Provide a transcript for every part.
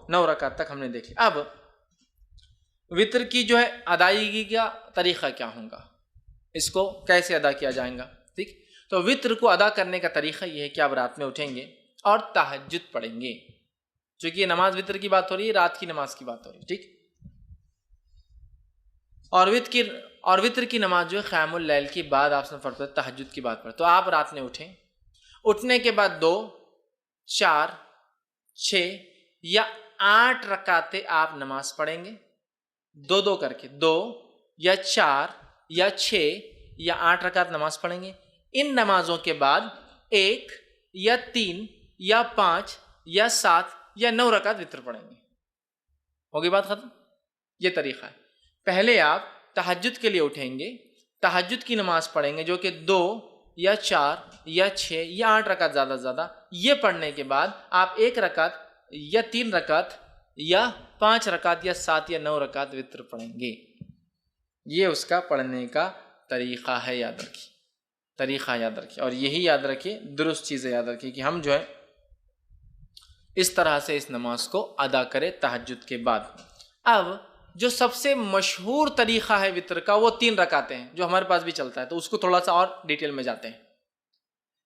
9 رکعت تک ہم نے دیکھی. اب وطر کی جو ہے ادائیگی کا طریقہ کیا ہوگا، اس کو کیسے ادا کیا جائے گا. ٹھیک، تو وطر کو ادا کرنے کا طریقہ یہ ہے کہ آپ رات میں اٹھیں گے اور تہجد پڑھیں گے. چونکہ یہ نماز وطر کی بات ہو رہی ہے، رات کی نماز کی بات ہو رہی ہے. ٹھیک، اور وطر کی نماز جو ہے قیام اللیل کے بعد آپ سے فرض تہجد کی بات پر. تو آپ رات میں اٹھیں، اٹھنے کے بعد 2 4 6 یا 8 رکعتیں آپ نماز پڑھیں گے، 2 کر کے 2 یا 4 یا 6 یا 8 رکعت نماز پڑھیں گے. ان نمازوں کے بعد 1 یا 3 یا 5 یا 7 یا 9 رکعت وطر پڑھیں گے. ہوگی بات ختم. یہ طریقہ ہے. پہلے آپ تہجد کے لیے اٹھیں گے، تہجد کی نماز پڑھیں گے جو کہ 2 یا 4 یا 6 یا 8 رکعت زیادہ سے زیادہ. یہ پڑھنے کے بعد آپ 1 رکعت یا 3 رکعت یا 5 رکعت یا 7 یا 9 رکعت وطر پڑھیں گے. یہ اس کا پڑھنے کا طریقہ ہے. یاد رکھیے، طریقہ یاد رکھیے، اور یہی یاد رکھیے، درست چیزیں یاد رکھیے کہ ہم جو ہے اس طرح سے اس نماز کو ادا کریں تہجد کے بعد. اب جو سب سے مشہور طریقہ ہے وطر کا وہ 3 رکعتیں ہیں، جو ہمارے پاس بھی چلتا ہے، تو اس کو تھوڑا سا اور ڈیٹیل میں جاتے ہیں.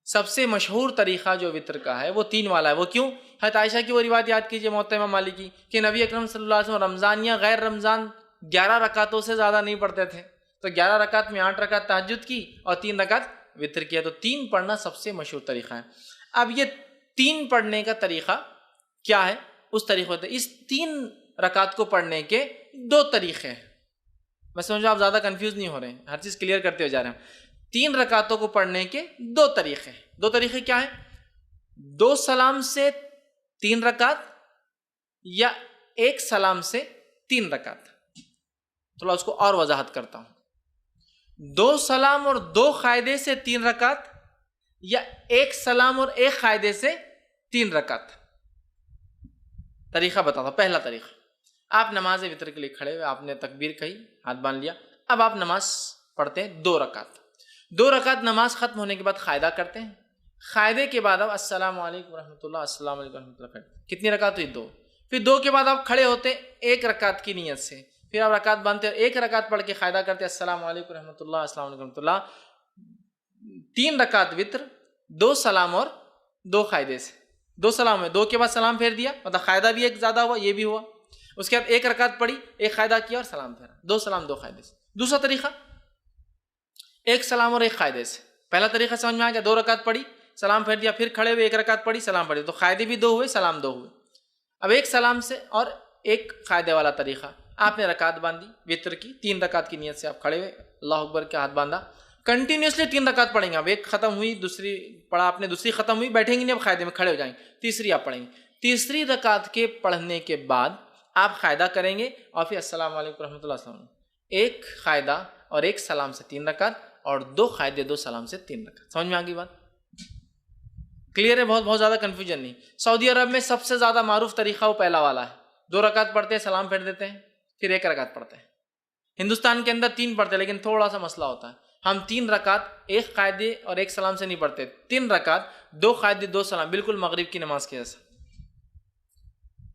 سب سے مشہور طریقہ جو وطر کا ہے وہ 3 والا ہے. وہ کیوں؟ حضرت عائشہ کی وہ روایت یاد کیجئے موطا امام مالک کی کہ نبی اکرم صلی اللہ علیہ وسلم رمضان یا غیر رمضان 11 رکعتوں سے زیادہ نہیں پڑھتے تھے. تو 11 رکعت میں 8 رکعت تہجد کی اور 3 رکعت وطر کی ہے. تو 3 پڑھنا سب سے مشہور طریقہ ہے. اب یہ 3 پڑھنے کا طریقہ کیا ہے؟ اس طریقے سے اس 3 رکعت کو پڑھنے کے 2 طریقے ہیں. میں سمجھ آپ زیادہ کنفیوز نہیں ہو رہے ہیں، ہر چیز کلیئر کرتے ہوئے جا رہے ہیں. 3 رکعتوں کو پڑھنے کے 2 طریقے ہیں. 2 طریقے کیا ہیں؟ 2 سلام سے 3 رکعت یا 1 سلام سے 3 رکعت. تھوڑا اس کو اور وضاحت کرتا ہوں. 2 سلام اور 2 قاعدے سے 3 رکعت یا 1 سلام اور 1 قاعدے سے 3 رکعت. طریقہ بتاتا ہوں. پہلا طریقہ، آپ نماز وطر کے لیے کھڑے ہوئے، آپ نے تکبیر کہی، ہاتھ باندھ لیا. اب آپ نماز پڑھتے ہیں 2 رکعت. 2 رکعت نماز ختم ہونے کے بعد قاعدہ کرتے ہیں. قاعدے کے بعد آپ السلام علیکم ورحمۃ اللہ، السلام علیکم ورحمۃ اللہ کرتے. کتنی رکعت ہوئی؟ 2. پھر 2 کے بعد آپ کھڑے ہوتے 1 رکعت کی نیت سے. پھر آپ رکعت باندھتے اور 1 رکعت پڑھ کے قاعدہ کرتے السلام علیکم ورحمۃ اللہ، السلام علیکم ورحمۃ اللہ. 3 رکعت وطر، 2 سلام اور 2 قاعدے سے. 2 سلام ہے، 2 کے بعد سلام پھیر دیا، مطلب قاعدہ بھی ایک زیادہ ہوا، یہ بھی ہوا. اس کے بعد 1 رکعت پڑھی، 1 قاعدہ کیا اور سلام پھیرا. 2 سلام 2 قاعدے سے. دوسرا طریقہ 1 سلام اور 1 قاعدے سے. پہلا طریقہ سمجھ میں آ گیا؟ 2 رکعت پڑھی، سلام پھیر دیا، پھر کھڑے ہوئے 1 رکعت پڑھی، سلام پھیر دیا. تو قاعدے بھی 2 ہوئے، سلام 2 ہوئے. اب 1 سلام سے اور 1 قاعدے والا طریقہ، آپ نے رکعت باندھی وطر کی، 3 رکعت کی نیت سے آپ کھڑے ہوئے، اللہ اکبر کے ہاتھ باندھا. کنٹینیوسلی 3 رکعت پڑھیں گے. اب 1 ختم ہوئی، دوسری پڑھا آپ نے، دوسری ختم ہوئی، بیٹھیں گے نہیں، اب قاعدے میں کھڑے ہو جائیں گے. تیسری آپ پڑھیں گے. تیسری رکعت کے پڑھنے کے بعد آپ قاعدہ کریں گے اور پھر السلام علیکم رحمۃ اللہ السلام. 1 قاعدہ اور 1 سلام سے 3 رکعت اور 2 قاعدے 2 سلام سے 3 رکعت. سمجھ میں آ گئی بات؟ کلیئر ہے؟ بہت زیادہ کنفیوژن نہیں. سعودی عرب میں سب سے زیادہ معروف طریقہ وہ پہلا والا ہے. 2 رکعت پڑھتے ہیں، سلام پھیر دیتے ہیں، پھر 1 رکعت پڑھتے ہیں. ہندوستان کے اندر 3 پڑھتے ہیں، لیکن تھوڑا سا مسئلہ ہوتا ہے. ہم 3 رکعت 1 قاعدے اور 1 سلام سے نہیں پڑھتے. 3 رکعت 2 قاعدے 2 سلام، بالکل مغرب کی نماز کے جیسا.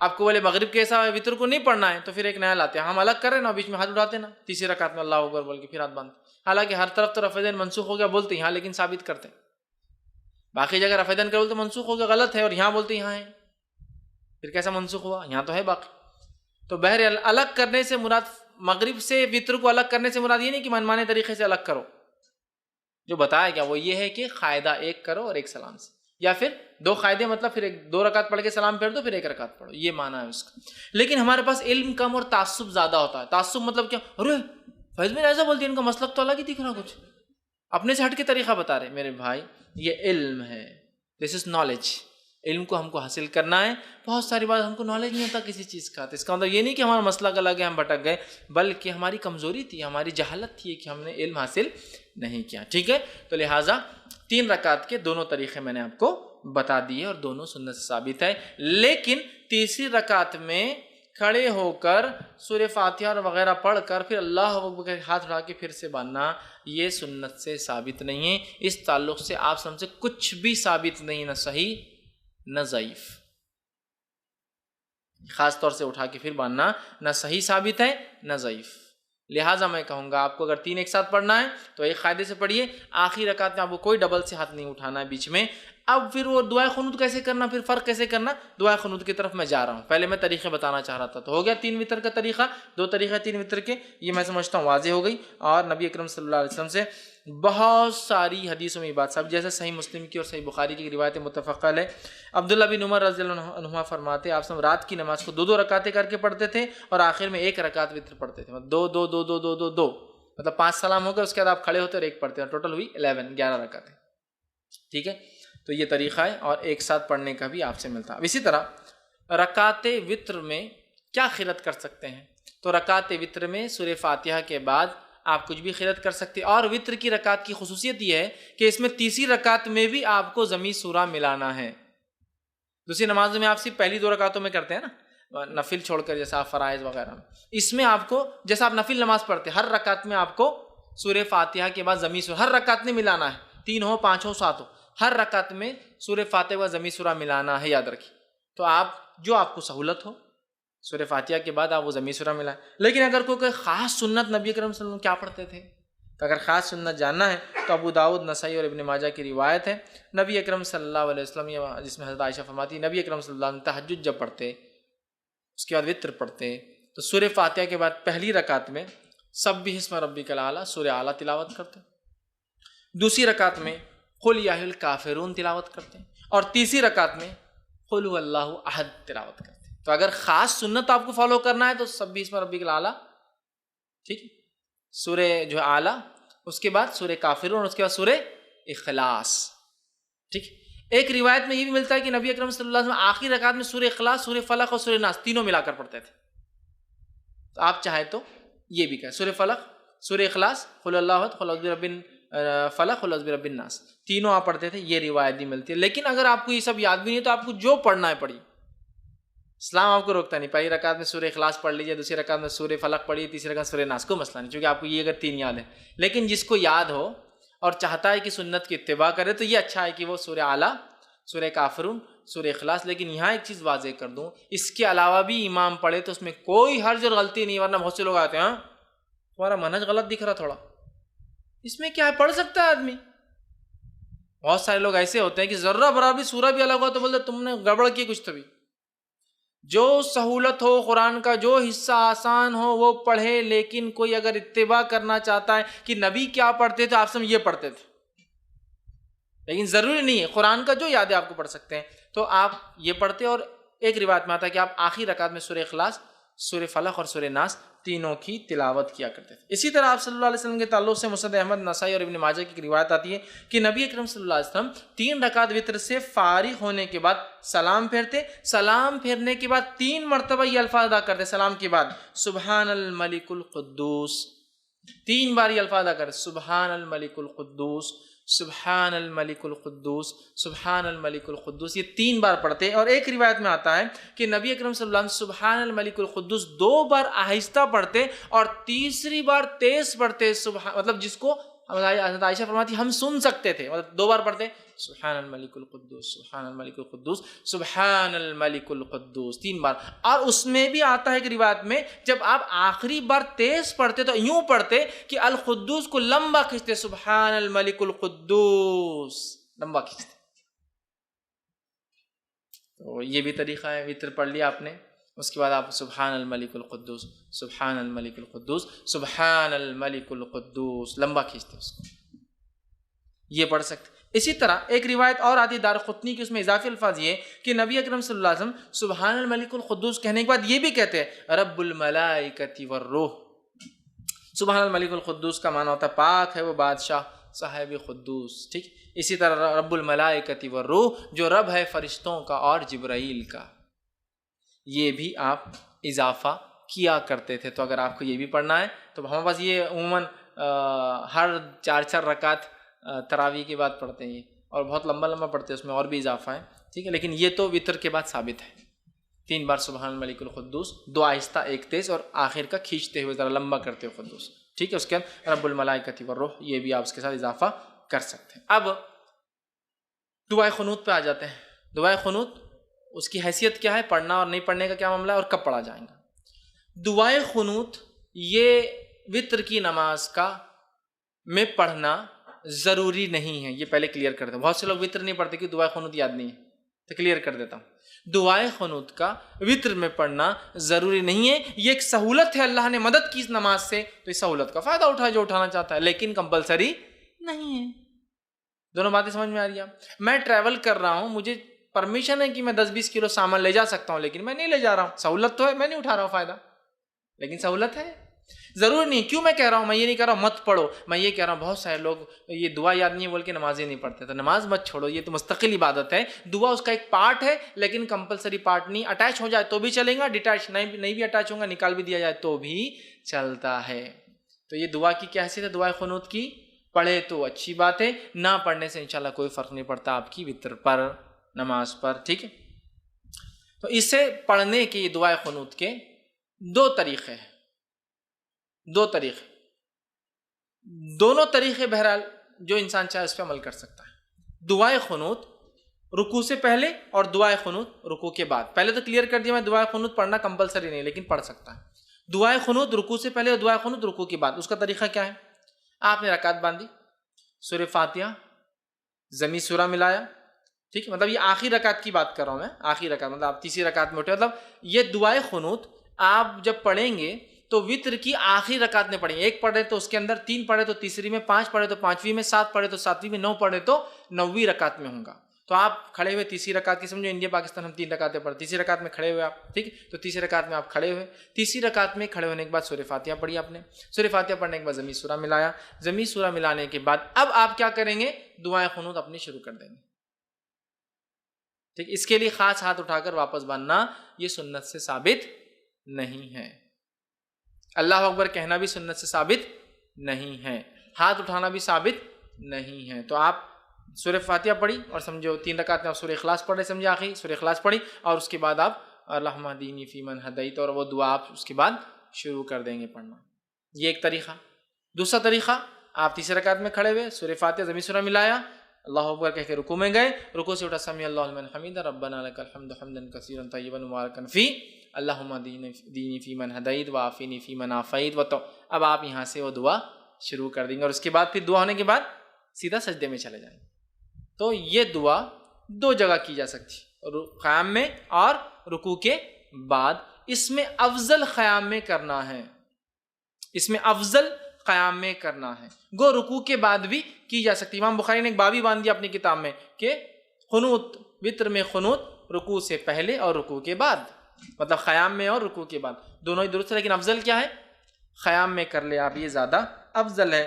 آپ کو بولے مغرب کے ایسا وطر کو نہیں پڑھنا ہے تو پھر ایک نیا لاتے ہیں. ہم الگ کر رہے ہیں نا، بیچ میں ہاتھ اٹھاتے نا، تیسری رکعت میں اللہ اکبر بول کے پھر ہاتھ باندھتے. حالانکہ ہر طرف تو رفع دین منسوخ ہو گیا بولتے یہاں، لیکن ثابت کرتے ہیں. باقی جگہ رفع دین کرو تو منسوخ ہو گیا، غلط ہے، اور یہاں بولتے یہاں ہے. پھر کیسا منسوخ ہوا؟ یہاں تو ہے باقی. تو بہرحال الگ کرنے سے مراد، مغرب سے وطر کو الگ کرنے سے مراد یہ نہیں کہ منمانے طریقے سے الگ کرو. جو بتایا گیا وہ یہ ہے کہ قاعدہ 1 کرو اور 1 سلام سے، یا پھر 2 قاعدے مطلب پھر 2 رکعت پڑھ کے سلام پھیر دو، پھر 1 رکعت پڑھو. یہ معنی ہے اس کا. لیکن ہمارے پاس علم کم اور تعصب زیادہ ہوتا ہے. تعصب مطلب کیا؟ ارے فیض میں ایسا بولتی ہے، ان کا مسلک تو الگ ہی دکھ رہا، کچھ اپنے سے ہٹ کے طریقہ بتا رہے. میرے بھائی یہ علم ہے، دس از نالج. علم کو ہم کو حاصل کرنا ہے. بہت ساری بات ہم کو نالج نہیں ہوتا کسی چیز کا، تو اس کا مطلب یہ نہیں کہ ہمارا مسلک الگ ہے، ہم بھٹک گئے، بلکہ ہماری کمزوری تھی، ہماری جہالت تھی کہ ہم نے علم حاصل نہیں کیا. ٹھیک ہے؟ تو لہٰذا 3 رکعت کے دونوں طریقے میں نے آپ کو بتا دیے اور دونوں سنت سے ثابت ہے. لیکن تیسری رکعت میں کھڑے ہو کر سورہ فاتحہ اور وغیرہ پڑھ کر پھر اللہ اکبر کے ہاتھ اٹھا کے پھر سے باندھنا، یہ سنت سے ثابت نہیں ہے. اس تعلق سے آپ سب سے کچھ بھی ثابت نہیں، نہ صحیح نہ ضعیف. خاص طور سے اٹھا کے پھر باندھنا نہ صحیح ثابت ہے نہ ضعیف. لہٰذا میں کہوں گا آپ کو اگر 3 ایک ساتھ پڑھنا ہے تو ایک قاعدے سے پڑھیے. آخری رکعت میں آپ کو کوئی ڈبل سے ہاتھ نہیں اٹھانا ہے بیچ میں. اب پھر وہ دعائے قنوت کیسے کرنا, پھر فرق کیسے کرنا, دعائے قنوت کی طرف میں جا رہا ہوں. پہلے میں طریقے بتانا چاہ رہا تھا, تو ہو گیا 3 وتر کا طریقہ, 2 طریقے 3 وتر کے, یہ میں سمجھتا ہوں واضح ہو گئی. اور نبی اکرم صلی اللہ علیہ وسلم سے بہت ساری حدیثوں میں یہ بات سب, جیسے صحیح مسلم کی اور صحیح بخاری کی روایت متفق علیہ. عبداللہ بن عمر رضی اللہ عنہما فرماتے آپ سب رات کی نماز کو 2 رکعتیں کر کے پڑھتے تھے اور آخر میں 1 رکعت وتر پڑھتے تھے. مطلب 2 2 2 2 2 2 2 مطلب 5 سلام ہو گئے, اس کے بعد آپ کھڑے ہوتے اور 1 پڑھتے ہیں, ٹوٹل ہوئی 11 رکعتیں. ٹھیک ہے, تو یہ طریقہ ہے اور ایک ساتھ پڑھنے کا بھی آپ سے ملتا ہے. اسی طرح رکعت وتر میں کیا خیرت کر سکتے ہیں, تو رکعت وتر میں سورہ فاتحہ کے بعد آپ کچھ بھی خیرت کر سکتے ہیں. اور وتر کی رکعت کی خصوصیت یہ ہے کہ اس میں تیسری رکعت میں بھی آپ کو ضمی سورہ ملانا ہے. دوسری نمازوں میں آپ صرف پہلی 2 رکعتوں میں کرتے ہیں نا, نفل چھوڑ کر, جیسا آپ فرائض وغیرہ میں. اس میں آپ کو جیسا آپ نفل نماز پڑھتے ہیں, ہر رکعت میں آپ کو سورہ فاتحہ کے بعد ضمی سورہ, ہر رکعت میں ملانا ہے, 3 ہو 5 ہو 7 ہو, ہر رکعت میں سورہ فاتحہ و ضمی سورہ ملانا ہے, یاد رکھیے. تو آپ جو آپ کو سہولت ہو سورہ فاتحہ کے بعد آپ وہ ضمی سورہ ملائیں. لیکن اگر کوئی خاص سنت نبی اکرم صلی اللہ علیہ وسلم کیا پڑھتے تھے, تو اگر خاص سنت جاننا ہے تو ابو داؤد, نسائی اور ابن ماجہ کی روایت ہے, نبی اکرم صلی اللہ علیہ وسلم, جس میں حضرت عائشہ فرماتی نبی اکرم صلی اللہ علیہ وسلم تہجد جب پڑھتے اس کے بعد وتر پڑھتے تو سورہ فاتحہ کے بعد پہلی رکعت میں سبح اسم ربک الاعلی سورہ اعلیٰ تلاوت کرتے, دوسری رکعت میں قل یا ایھا الکافرون تلاوت کرتے, اور تیسری رکعت میں قل ھو اللہ احد تلاوت کرتے. تو اگر خاص سنت آپ کو فالو کرنا ہے تو سبح اسم ربک الاعلی, ٹھیک ہے, سورہ جو ہے اعلیٰ, اس کے بعد سورہ کافرون اور اس کے بعد سورہ اخلاص. ٹھیک, ایک روایت میں یہ بھی ملتا ہے کہ نبی اکرم صلی اللہ علیہ وسلم آخری رکعت میں سورہ اخلاص, سورہ فلق اور سورہ ناس تینوں ملا کر پڑھتے تھے. تو آپ چاہیں تو یہ بھی کہیں سورہ فلق, سورہ اخلاص, قل اللہ احد, قل اعوذ برب فلق, قل اعوذ برب الناس, تینوں آپ پڑھتے تھے. یہ روایت بھی ملتی ہے. لیکن اگر آپ کو یہ سب یاد بھی نہیں ہے تو آپ کو جو پڑھنا ہے پڑھیے, اسلام آپ کو روکتا نہیں. پہلی رکعت میں سورہ اخلاص پڑھ لیجیے, دوسری رکعت میں سورہ فلق پڑھیے, تیسری رکعت سورہ ناس, کو مسئلہ نہیں, کیونکہ آپ کو یہ اگر 3 یاد ہے. لیکن جس کو یاد ہو اور چاہتا ہے کہ سنت کی اتباع کرے تو یہ اچھا ہے کہ وہ سورہ اعلیٰ, سورہ کافرون, سورہ اخلاص. لیکن یہاں ایک چیز واضح کر دوں, اس کے علاوہ بھی امام پڑھے تو اس میں کوئی حرج اور غلطی نہیں. ورنہ بہت سے لوگ آتے ہیں, ہاں تمہارا منہج غلط دکھ رہا تھوڑا, اس میں کیا ہے, پڑھ سکتا ہے آدمی. بہت سارے لوگ ایسے ہوتے ہیں کہ ذرہ برابر سورہ بھی الگ ہو تو بولتے تم نے گڑبڑ کی کچھ. تبھی جو سہولت ہو قرآن کا, جو حصہ آسان ہو وہ پڑھے. لیکن کوئی اگر اتباع کرنا چاہتا ہے کہ نبی کیا پڑھتے تھے آپ سب یہ پڑھتے تھے, لیکن ضروری نہیں ہے, قرآن کا جو یاد ہے آپ کو پڑھ سکتے ہیں, تو آپ یہ پڑھتے. اور ایک روایت میں آتا ہے کہ آپ آخری رکعت میں سورہ اخلاص, سورہ فلق اور سورہ ناس تینوں کی تلاوت کیا کرتے تھے. اسی طرح آپ صلی اللہ علیہ وسلم کے تعلق سے مسند احمد, نسائی اور ابن ماجہ کی روایت آتی ہے کہ نبی اکرم صلی اللہ علیہ وسلم 3 رکعت وتر سے فارغ ہونے کے بعد سلام پھیرتے, سلام پھیرنے کے بعد 3 مرتبہ یہ الفاظ ادا کرتے سلام کے بعد, سبحان الملک القدوس, 3 بار یہ الفاظ ادا کرتے, سبحان الملک القدوس, سبحان الملک القدوس, سبحان الملک القدوس, یہ 3 بار پڑھتے. اور ایک روایت میں آتا ہے کہ نبی اکرم صلی اللہ علیہ وسلم سبحان الملک القدوس 2 بار آہستہ پڑھتے اور تیسری بار تیز پڑھتے. مطلب جس کو حضرت عائشہ فرماتی ہم سن سکتے تھے, مطلب 2 بار پڑھتے سبحان الملک القدوس, سبحان الملک القدوس, سبحان الملک القدوس 3 بار. اور اس میں بھی آتا ہے کہ روایت میں جب آپ آخری بار تیز پڑھتے تو یوں پڑھتے کہ القدوس کو لمبا کھینچتے, سبحان الملک القدوس لمبا کھینچتے. تو یہ بھی طریقہ ہے. وتر پڑھ لیا آپ نے, اس کے بعد آپ سبحان الملک القدوس, سبحان الملک القدوس, سبحان الملک القدوس لمبا کھینچتے اس کو, یہ پڑھ سکتے. اسی طرح ایک روایت اور آتی دارقطنی کی, اس میں اضافی الفاظ یہ کہ نبی اکرم صلی اللہ علیہ وسلم سبحان الملک القدوس کہنے کے بعد یہ بھی کہتے ہیں رب الملائکۃ والروح. سبحان الملک القدوس کا معنی ہوتا ہے پاک ہے وہ بادشاہ صاحب قدوس. ٹھیک, اسی طرح رب الملائکۃ والروح جو رب ہے فرشتوں کا اور جبرائیل کا, یہ بھی آپ اضافہ کیا کرتے تھے. تو اگر آپ کو یہ بھی پڑھنا ہے تو ہمارے پاس یہ عموماً ہر 4 رکعت تراویح کے بعد پڑھتے ہیں, اور بہت لمبا لمبا پڑھتے ہیں, اس میں اور بھی اضافہ ہے. ٹھیک ہے, لیکن یہ تو وتر کے بعد ثابت ہے. 3 بار سبحان الملک القدوس, 2 آہستہ 1 تیز, اور آخر کا کھینچتے ہوئے ذرا لمبا کرتے ہوئے قدوس. ٹھیک ہے, اس کے بعد رب الملائکۃ والروح, یہ بھی آپ اس کے ساتھ اضافہ کر سکتے ہیں. اب دعائے قنوت پہ آ جاتے ہیں. دعائے قنوت اس کی حیثیت کیا ہے, پڑھنا اور نہیں پڑھنے کا کیا معاملہ ہے, اور کب پڑھا جائے گا. دعائے قنوت یہ وتر کی نماز کا میں پڑھنا ضروری نہیں ہے, یہ پہلے کلیئر کر دیں. بہت سے لوگ وتر نہیں پڑھتے کہ دعائے قنوت یاد نہیں ہے, تو کلیئر کر دیتا ہوں. دعائے قنوت کا وتر میں پڑھنا ضروری نہیں ہے, یہ ایک سہولت ہے, اللہ نے مدد کی اس نماز سے, تو اس سہولت کا فائدہ اٹھائے جو اٹھانا چاہتا ہے, لیکن کمپلسری نہیں ہے. دونوں باتیں سمجھ میں آ رہی ہیں. میں ٹریول کر رہا ہوں, مجھے پرمیشن ہے کہ میں 10-20 کلو سامان لے جا سکتا ہوں, لیکن میں نہیں لے جا رہا ہوں. سہولت تو ہے, میں نہیں اٹھا رہا ہوں فائدہ, لیکن سہولت ہے. ضرور نہیں. کیوں میں کہہ رہا ہوں, میں یہ نہیں کہہ رہا ہوں مت پڑھو, میں یہ کہہ رہا ہوں بہت سارے لوگ یہ دعا یاد نہیں بول کے نمازیں نہیں پڑھتے, تو نماز مت چھوڑو, یہ تو مستقل عبادت ہے. دعا اس کا ایک پارٹ ہے, لیکن کمپلسری پارٹ نہیں. اٹیچ ہو جائے تو بھی چلے گا, ڈیٹیچ نہیں بھی اٹیچ ہوگا, نکال بھی دیا جائے تو بھی چلتا ہے. تو یہ دعا کی کیا حیثیت ہے دعائے قنوت کی؟ پڑھے تو اچھی بات ہے, نہ پڑھنے سے انشاءاللہ کوئی فرق نہیں پڑتا آپ کی وتر پر, نماز پر. ٹھیک ہے, تو اسے پڑھنے کی دعائے قنوت کے دو طریقے ہیں, دو طریقے, دونوں طریقے بہرحال جو انسان چاہے اس پہ عمل کر سکتا ہے. دعائے قنوت رکوع سے پہلے اور دعائے قنوت رکوع کے بعد. پہلے تو کلیئر کر دیا میں, دعائے قنوت پڑھنا کمپلسری نہیں, لیکن پڑھ سکتا ہے. دعائے قنوت رکوع سے پہلے اور دعائے قنوت رکوع کے بعد. اس کا طریقہ کیا ہے؟ آپ نے رکعت باندھی, سورہ فاتحہ ضمی سورہ ملایا. ٹھیک ہے, مطلب یہ آخری رکعت کی بات کر رہا ہوں میں, آخری رکعت مطلب آپ تیسری رکعت میں اٹھے, مطلب یہ دعائے قنوت آپ جب پڑھیں گے تو وتر کی آخری رکعت میں پڑھیں گے. ایک پڑھے تو اس کے اندر, 3 پڑھے تو تیسری میں, 5 پڑھے تو 5ویں میں, 7 پڑھے تو 7ویں میں, 9 پڑھے تو 9ویں رکعت میں ہوں گا. تو آپ کھڑے ہوئے تیسری رکعت کی, سمجھو انڈیا پاکستان ہم 3 رکعتیں پڑھیں, تیسری رکعت میں کھڑے ہوئے آپ. ٹھیک ہے, تو تیسری رکعت میں آپ کھڑے ہوئے, تیسری رکعت میں کھڑے ہونے کے بعد سورہ فاتحہ پڑھی آپ نے. سورہ فاتحہ پڑھنے کے بعد ضمی سورہ ملایا. ضمی سورہ ملانے کے بعد اب آپ کیا کریں گے؟ دعائے قنوت اپنی شروع کر دیں گے. ٹھیک, اس کے لیے خاص ہاتھ اٹھا کر واپس باندھنا یہ سنت سے ثابت نہیں ہے. اللہ اکبر کہنا بھی سنت سے ثابت نہیں ہے, ہاتھ اٹھانا بھی ثابت نہیں ہے. تو آپ سورہ فاتحہ پڑھی اور سمجھو 3 رکعت میں آپ سورہ اخلاص پڑھ رہے, سمجھے آخری سورہ اخلاص پڑھی, اور اس کے بعد آپ اللہم اہدنی فیمن ہدیت, اور وہ دعا آپ اس کے بعد شروع کر دیں گے پڑھنا. یہ ایک طریقہ. دوسرا طریقہ, آپ تیسری رکعت میں کھڑے ہوئے, سورہ فاتحہ ضمی سورہ ملایا, اللہ اکبر کہہ کے رکوع میں گئے, رکوع سے اٹھا سمیع اللہ لمن حمیدہ ربنا لک الحمد حمدا کثیرا طیبا مبارکا فی اللہم اہدنی فیمن ہدیت وعافنی فیمن عافیت. تو اب آپ یہاں سے وہ دعا شروع کر دیں گے, اور اس کے بعد پھر دعا ہونے کے بعد سیدھا سجدے میں چلے جائیں گے. تو یہ دعا 2 جگہ کی جا سکتی, قیام میں اور رکوع کے بعد. اس میں افضل قیام میں کرنا ہے, اس میں افضل قیام میں کرنا ہے. گو رکوع کے بعد بھی کی جا سکتی. امام بخاری نے ایک باب ہی باندھ دیا اپنی کتاب میں کہ قنوت, وتر میں قنوت رکوع سے پہلے اور رکوع کے بعد, مطلب قیام میں اور رکوع کے بعد دونوں ہی درست ہے, لیکن افضل کیا ہے؟ قیام میں کر لے آپ, یہ زیادہ افضل ہے.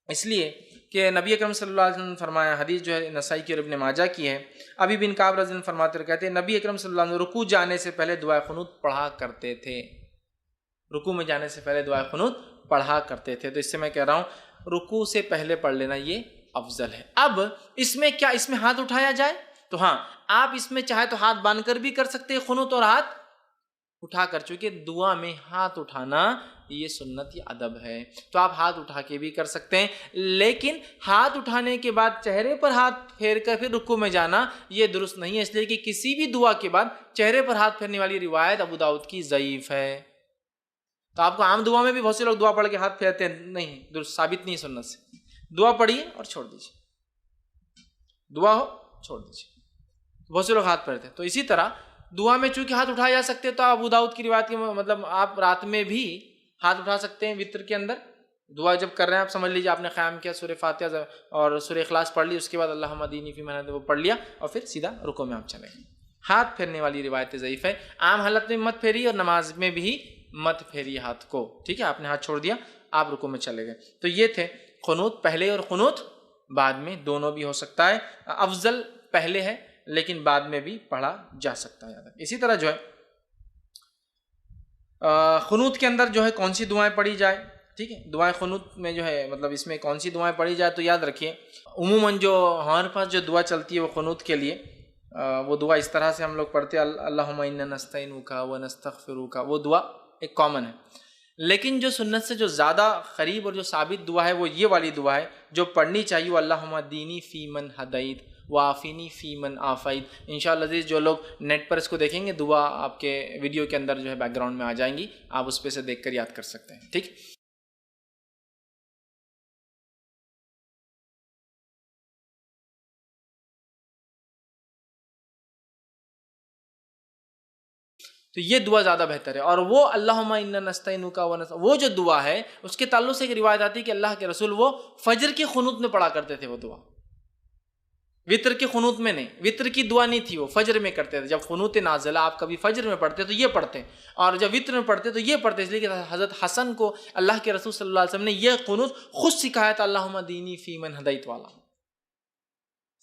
اس لیے کہ نبی اکرم صلی اللہ علیہ وسلم نے فرمایا, حدیث جو ہے نسائی کی اور ابن ماجہ کی ہے, ابی بن کعب رضی اللہ عنہ فرماتے کہتے ہیں نبی اکرم صلی اللہ علیہ وسلم رکوع جانے سے پہلے دعائے قنوت پڑھا کرتے تھے. رکوع میں جانے سے پہلے دعائے قنوت پڑھا کرتے تھے. تو اس سے میں کہہ رہا ہوں رکوع سے پہلے پڑھ لینا یہ افضل ہے. اب اس میں کیا, اس میں ہاتھ اٹھایا جائے؟ تو ہاں, آپ اس میں چاہے تو ہاتھ باندھ کر بھی کر سکتے ہیں قنوت, اور ہاتھ اٹھا کر, چونکہ دعا میں ہاتھ اٹھانا یہ سنت یا ادب ہے, تو آپ ہاتھ اٹھا کے بھی کر سکتے ہیں. لیکن ہاتھ اٹھانے کے بعد چہرے پر ہاتھ پھیر کر پھر رکوع میں جانا یہ درست نہیں ہے, اس لیے کہ کسی بھی دعا کے بعد چہرے پر ہاتھ پھیرنے والی روایت ابو داؤد کی ضعیف ہے. تو آپ کو عام دعا میں بھی بہت سے لوگ دعا پڑھ کے ہاتھ پھیرتے ہیں, نہیں, درست ثابت نہیں ہے سنت سے. دعا پڑھیے اور چھوڑ دیجیے, دعا ہو چھوڑ دیجیے. بہت سے لوگ ہاتھ پھیرتے ہیں. تو اسی طرح دعا میں چونکہ ہاتھ اٹھائے جا سکتے, تو ابو داؤد کی روایت کے مطلب آپ رات میں بھی ہاتھ اٹھا سکتے ہیں. وتر کے اندر دعا جب کر رہے ہیں آپ سمجھ لیجیے آپ نے قیام کیا, سورہ فاتحہ اور سورہ اخلاص پڑھ لی, اس کے بعد اللہم اہدنی فیمن ہدیت وہ پڑھ لیا, اور پھر سیدھا رکوع میں آپ چلے گئے. ہاتھ پھیرنے والی روایت ضعیف ہے. عام حالت میں مت پھیری, اور نماز میں بھی مت پھیری ہاتھ کو. ٹھیک ہے, آپ نے ہاتھ چھوڑ دیا, آپ رکوع میں چلے گئے. تو یہ تھے قنوت پہلے اور قنوت بعد میں, دونوں بھی ہو سکتا ہے. افضل پہلے ہے, لیکن بعد میں بھی پڑھا جا سکتا ہے. اسی طرح جو ہے قنوت کے اندر جو ہے کون سی دعائیں پڑھی جائے. ٹھیک ہے, دعائیں قنوت میں جو ہے مطلب اس میں کون سی دعائیں پڑھی جائے, تو یاد رکھیے عموماً جو ہمارے پاس جو دعا چلتی ہے وہ قنوت کے لیے, وہ دعا اس طرح سے ہم لوگ پڑھتے ہیں, اللہم انا نستعینک ونستغفرک, وہ دعا ایک کامن ہے. لیکن جو سنت سے جو زیادہ قریب اور جو ثابت دعا ہے وہ یہ والی دعا ہے جو پڑھنی چاہیے, اللہم اہدنی فیمن ہدیت وعافینی فی من عافیت۔ انشاءاللہ عزیز جو لوگ نیٹ پر اس کو دیکھیں گے دعا آپ کے ویڈیو کے اندر جو ہے بیک گراؤنڈ میں آ جائیں گی، آپ اس پہ سے دیکھ کر یاد کر سکتے ہیں، ٹھیک۔ تو یہ دعا زیادہ بہتر ہے، اور وہ اللہم انا نستعینک وہ جو دعا ہے اس کے تعلق سے ایک روایت آتی ہے کہ اللہ کے رسول وہ فجر کی قنوت میں پڑھا کرتے تھے وہ دعا، وطر کی قنوت میں نہیں، وطر کی دعا نہیں تھی، وہ فجر میں کرتے تھے۔ جب قنوت نازلہ آپ کبھی فجر میں پڑھتے تو یہ پڑھتے، اور جب وطر میں پڑھتے تو یہ پڑھتے، اس لیے کہ حضرت حسن کو اللہ کے رسول صلی اللہ علیہ وسلم نے یہ قنوت خود سکھایا تھا، اللہم دینی فی من ہدیت والا،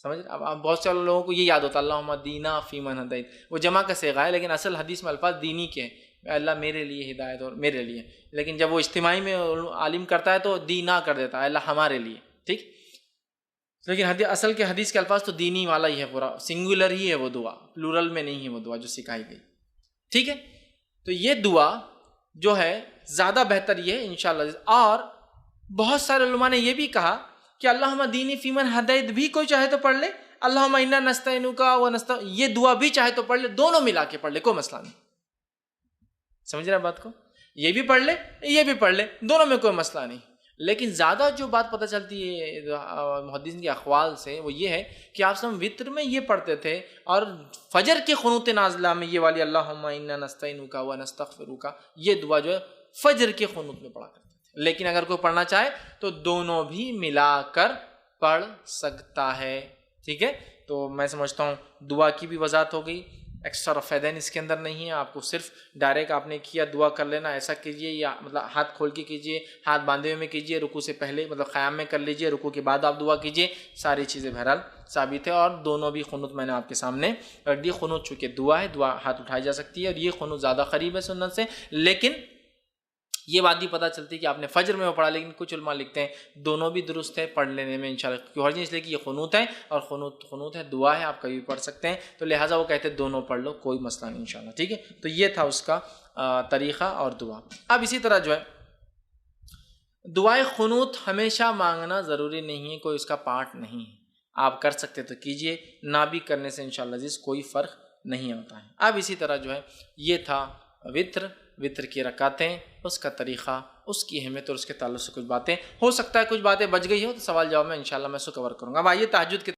سمجھ رہے؟ اب بہت سے لوگوں کو یہ یاد ہوتا ہے اللہم دینا فی من ہدیت، وہ جمع کا صیغہ ہے لیکن اصل حدیث میں الفاظ دینی کے ہیں، اللہ میرے لیے ہدایت اور میرے لیے، لیکن جب وہ اجتماعی میں عالم کرتا ہے تو دینا کر دیتا ہے، اللہ ہمارے لیے، ٹھیک۔ لیکن اصل کے حدیث کے الفاظ تو دینی والا ہی ہے، پورا سنگولر ہی ہے وہ دعا، پلورل میں نہیں ہے وہ دعا جو سکھائی گئی، ٹھیک ہے۔ تو یہ دعا جو ہے زیادہ بہتر یہ ہے انشاءاللہ۔ اور بہت سارے علماء نے یہ بھی کہا کہ اللہم دینی فی من ہدیت بھی کوئی چاہے تو پڑھ لے، اللہم انا نستعینک یہ دعا بھی چاہے تو پڑھ لے، دونوں ملا کے پڑھ لے، کوئی مسئلہ نہیں، سمجھ رہے ہیں بات کو؟ یہ بھی پڑھ لے یہ بھی پڑھ لے، دونوں میں کوئی مسئلہ نہیں۔ لیکن زیادہ جو بات پتہ چلتی ہے محدثین کے اقوال سے وہ یہ ہے کہ آپ سب وطر میں یہ پڑھتے تھے، اور فجر کے قنوت نازلہ میں یہ والی اللہم انا نستعینک ونستغفرک یہ دعا جو ہے فجر کے قنوت میں پڑھا کرتے تھے۔ لیکن اگر کوئی پڑھنا چاہے تو دونوں بھی ملا کر پڑھ سکتا ہے، ٹھیک ہے۔ تو میں سمجھتا ہوں دعا کی بھی وضاحت ہو گئی، ایکسٹرا فیدین اس کے اندر نہیں ہے، آپ کو صرف ڈائریکٹ آپ نے کیا دعا کر لینا، ایسا کیجئے، یا مطلب ہاتھ کھول کے کیجئے، ہاتھ باندھے ہوئے میں کیجئے، رکوع سے پہلے مطلب قیام میں کر لیجئے، رکوع کے بعد آپ دعا کیجئے، ساری چیزیں بہرحال ثابت ہے۔ اور دونوں بھی قنوت میں نے آپ کے سامنے رکھ دی، قنوت چونکہ دعا ہے، دعا ہاتھ اٹھائی جا سکتی ہے، اور یہ قنوت زیادہ قریب ہے سنت سے، لیکن یہ بات بھی پتہ چلتی ہے کہ آپ نے فجر میں وہ پڑھا، لیکن کچھ علماء لکھتے ہیں دونوں بھی درست ہے پڑھ لینے میں انشاءاللہ، کیوں حرج نہیں، اس لیے کہ یہ قنوت ہے اور قنوت ہے، دعا ہے، آپ کبھی بھی پڑھ سکتے ہیں، تو لہٰذا وہ کہتے ہیں دونوں پڑھ لو، کوئی مسئلہ نہیں انشاءاللہ، ٹھیک ہے۔ تو یہ تھا اس کا طریقہ اور دعا۔ اب اسی طرح جو ہے دعائے قنوت ہمیشہ مانگنا ضروری نہیں ہے، کوئی اس کا پارٹ نہیں ہے، آپ کر سکتے تو کیجئے، نہ بھی کرنے سے انشاءاللہ عزیز کوئی فرق نہیں ہوتا ہے۔ اب اسی طرح جو ہے یہ تھا وطر کی رکعتیں، اس کا طریقہ، اس کی اہمیت اور اس کے تعلق سے کچھ باتیں، ہو سکتا ہے کچھ باتیں بچ گئی ہو تو سوال جواب میں انشاءاللہ میں اس کو کور کروں گا۔ اب آئیے تہجد کے